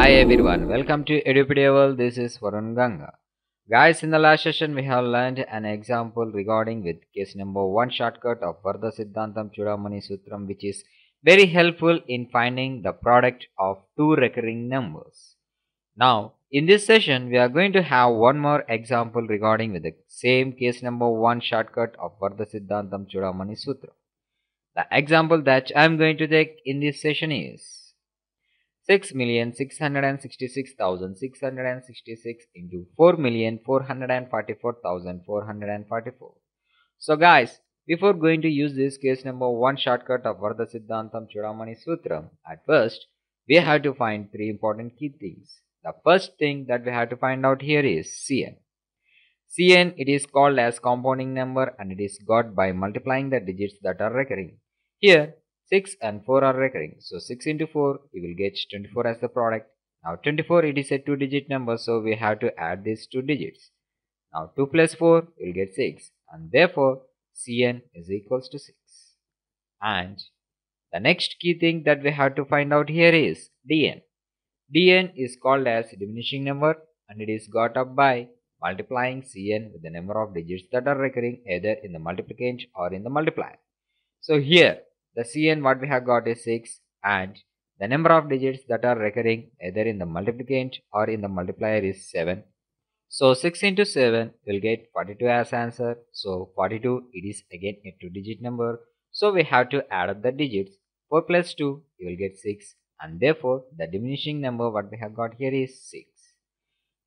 Hi everyone, welcome to Edupedia World. This is Varun Ganga. Guys, in the last session we have learned an example regarding with case number 1 shortcut of Vardha Siddhantam Chudamani Sutram, which is very helpful in finding the product of two recurring numbers. Now, in this session we are going to have one more example regarding with the same case number 1 shortcut of Vardha Siddhantam Chudamani Sutram. The example that I am going to take in this session is 6,666,666 into 4,444,444. So guys, before going to use this case number 1 shortcut of Vardha Siddhantam Chudamani Sutram, at first we have to find three important key things. The first thing that we have to find out here is Cn. Cn, it is called as compounding number and it is got by multiplying the digits that are recurring. Here 6 and 4 are recurring. So 6 into 4, you will get 24 as the product. Now 24, it is a 2-digit number, so we have to add these 2 digits. Now 2 plus 4, you will get 6, and therefore Cn is equals to 6. And the next key thing that we have to find out here is Dn. Dn is called as diminishing number and it is got up by multiplying Cn with the number of digits that are recurring either in the multiplicand or in the multiplier. So here the Cn what we have got is 6 and the number of digits that are recurring either in the multiplicand or in the multiplier is 7. So 6 into 7 will get 42 as answer. So 42, it is again a 2-digit number. So we have to add up the digits. 4 plus 2, you will get 6, and therefore the diminishing number what we have got here is 6.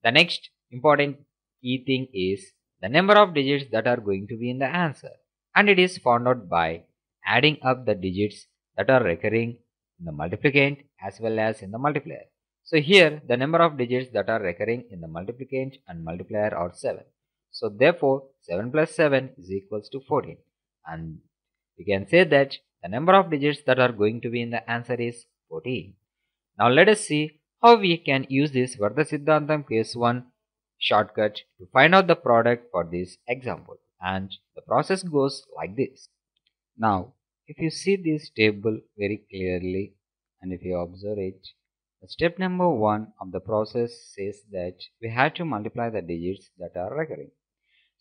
The next important key thing is the number of digits that are going to be in the answer, and it is found out by adding up the digits that are recurring in the multiplicand as well as in the multiplier. So here the number of digits that are recurring in the multiplicand and multiplier are 7. So therefore 7 plus 7 is equals to 14, and we can say that the number of digits that are going to be in the answer is 14. Now let us see how we can use this Vardha Siddhantam case 1 shortcut to find out the product for this example, and the process goes like this. Now if you see this table very clearly and if you observe it, the step number 1 of the process says that we have to multiply the digits that are recurring.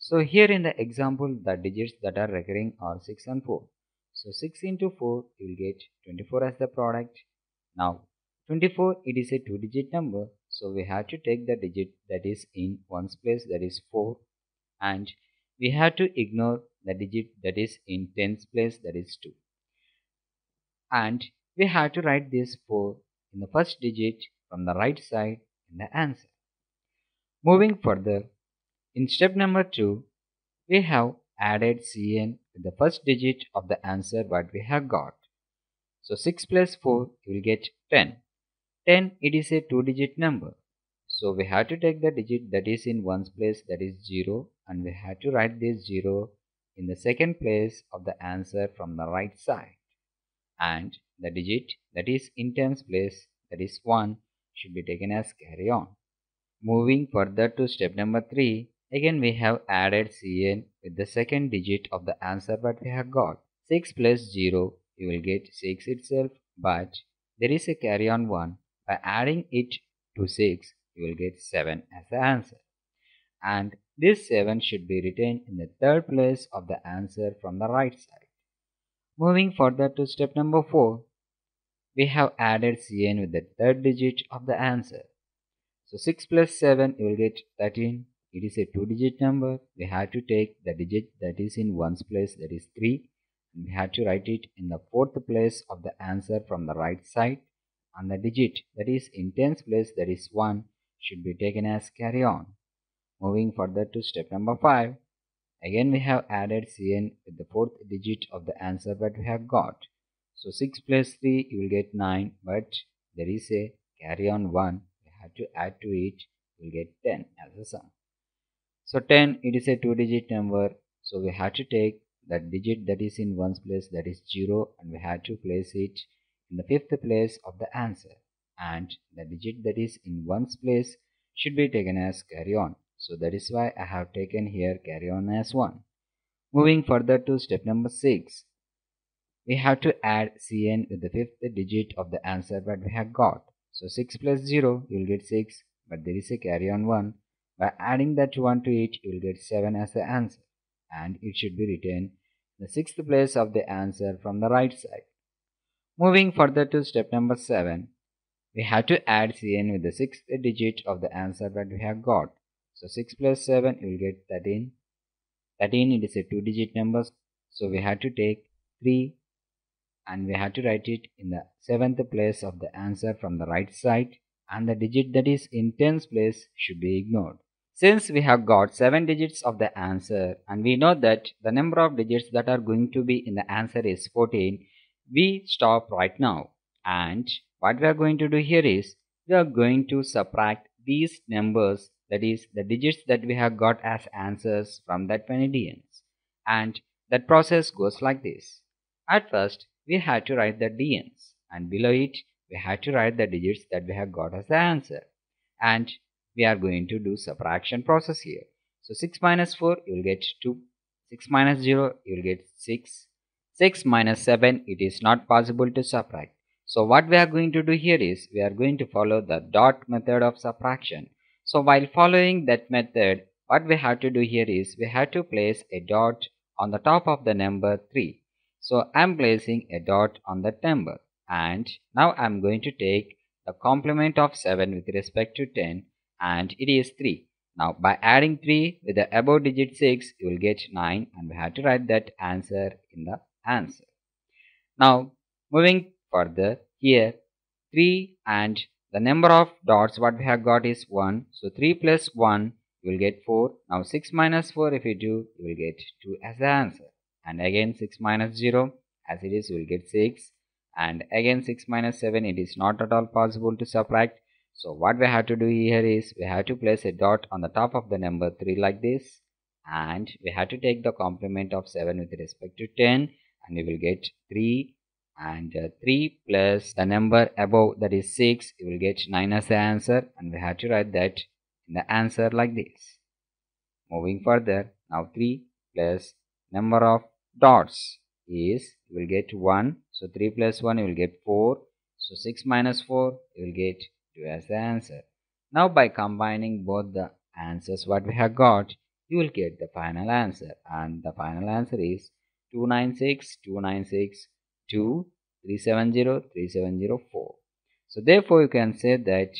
So here in the example the digits that are recurring are 6 and 4. So 6 into 4 you will get 24 as the product. Now 24, it is a 2-digit number, so we have to take the digit that is in ones place, that is 4, and we have to ignore the digit that is in tens place, that is 2, and we have to write this 4 in the first digit from the right side in the answer. Moving further, in step number 2, we have added Cn with the first digit of the answer what we have got. So 6 plus 4, you will get 10. 10, it is a 2-digit number, so we have to take the digit that is in ones place, that is 0, and we have to write this 0 in the second place of the answer from the right side, and the digit that is in tens place, that is 1, should be taken as carry on. Moving further to step number 3, again we have added Cn with the second digit of the answer that we have got. 6 plus 0, you will get 6 itself, but there is a carry on 1. By adding it to 6, you will get 7 as the answer. And this 7 should be written in the third place of the answer from the right side. Moving further to step number 4, we have added Cn with the third digit of the answer. So 6 plus 7, you will get 13. It is a 2-digit number. We have to take the digit that is in ones place, that is 3. And we have to write it in the fourth place of the answer from the right side. And the digit that is in tens place, that is 1, should be taken as carry on. Moving further to step number 5, again we have added Cn with the fourth digit of the answer that we have got. So 6 plus 3, you will get 9, but there is a carry on 1. We have to add to it, you will get 10 as a sum. So 10, it is a 2-digit number, so we have to take that digit that is in ones place, that is 0, and we have to place it in the fifth place of the answer, and the digit that is in ones place should be taken as carry on. So that is why I have taken here carry on as 1. Moving further to step number 6, we have to add Cn with the fifth digit of the answer that we have got. So 6 plus 0, you will get 6, but there is a carry on 1. By adding that 1 to it, you will get 7 as the answer, and it should be written in the 6th place of the answer from the right side. Moving further to step number 7, we have to add Cn with the 6th digit of the answer that we have got. So 6 plus 7, you will get 13. 13, it is a 2-digit number, so we have to take 3 and we have to write it in the 7th place of the answer from the right side, and the digit that is in 10th place should be ignored. Since we have got 7 digits of the answer and we know that the number of digits that are going to be in the answer is 14, we stop right now, and what we are going to do here is we are going to subtract these numbers, that is the digits that we have got as answers from that many DNs, and that process goes like this. At first we have to write the DNs, and below it we have to write the digits that we have got as the answer, and we are going to do subtraction process here. So 6 minus 4, you will get 2. 6 minus 0, you will get 6. 6 minus 7, it is not possible to subtract. So what we are going to do here is we are going to follow the dot method of subtraction. So while following that method, what we have to do here is we have to place a dot on the top of the number 3. So I am placing a dot on that number, and now I am going to take the complement of 7 with respect to 10, and it is 3. Now by adding 3 with the above digit 6, you will get 9, and we have to write that answer in the answer. Now moving further, here 3 and the number of dots what we have got is 1. So 3 plus 1, you will get 4. Now 6 minus 4, if you do, you will get 2 as the answer. And again 6 minus 0, as it is, you will get 6. And again 6 minus 7, it is not at all possible to subtract. So what we have to do here is we have to place a dot on the top of the number 3 like this, and we have to take the complement of 7 with respect to 10, and we will get 3, and 3 plus the number above, that is 6, you will get 9 as the answer, and we have to write that in the answer like this. Moving further, now 3 plus number of dots is, you will get 1. So 3 plus 1, you will get 4. So 6 minus 4, you will get 2 as the answer. Now by combining both the answers what we have got, you will get the final answer, and the final answer is 296, 296, 2, 370, 3704. So therefore you can say that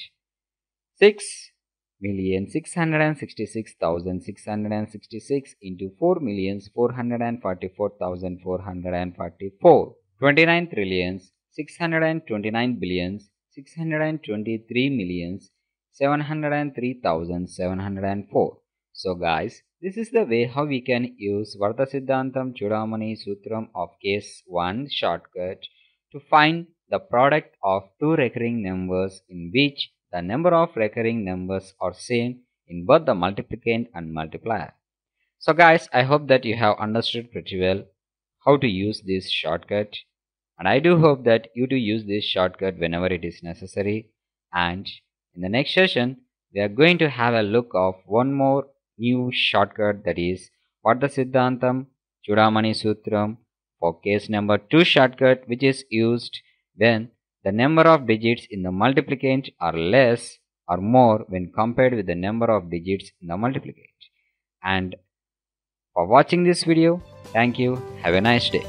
6,666,666 into 4,444,444, 29,629,623,703,704. So guys, this is the way how we can use Vardha Siddhantam Chudamani Sutram of case 1 shortcut to find the product of two recurring numbers in which the number of recurring numbers are same in both the multiplicand and multiplier. So guys, I hope that you have understood pretty well how to use this shortcut, and I do hope that you do use this shortcut whenever it is necessary. And in the next session, we are going to have a look of one more new shortcut, that is Vardha Siddhantam Chudamani Sutram for case number 2 shortcut, which is used when the number of digits in the multiplicand are less or more when compared with the number of digits in the multiplicand. And for watching this video, thank you. Have a nice day.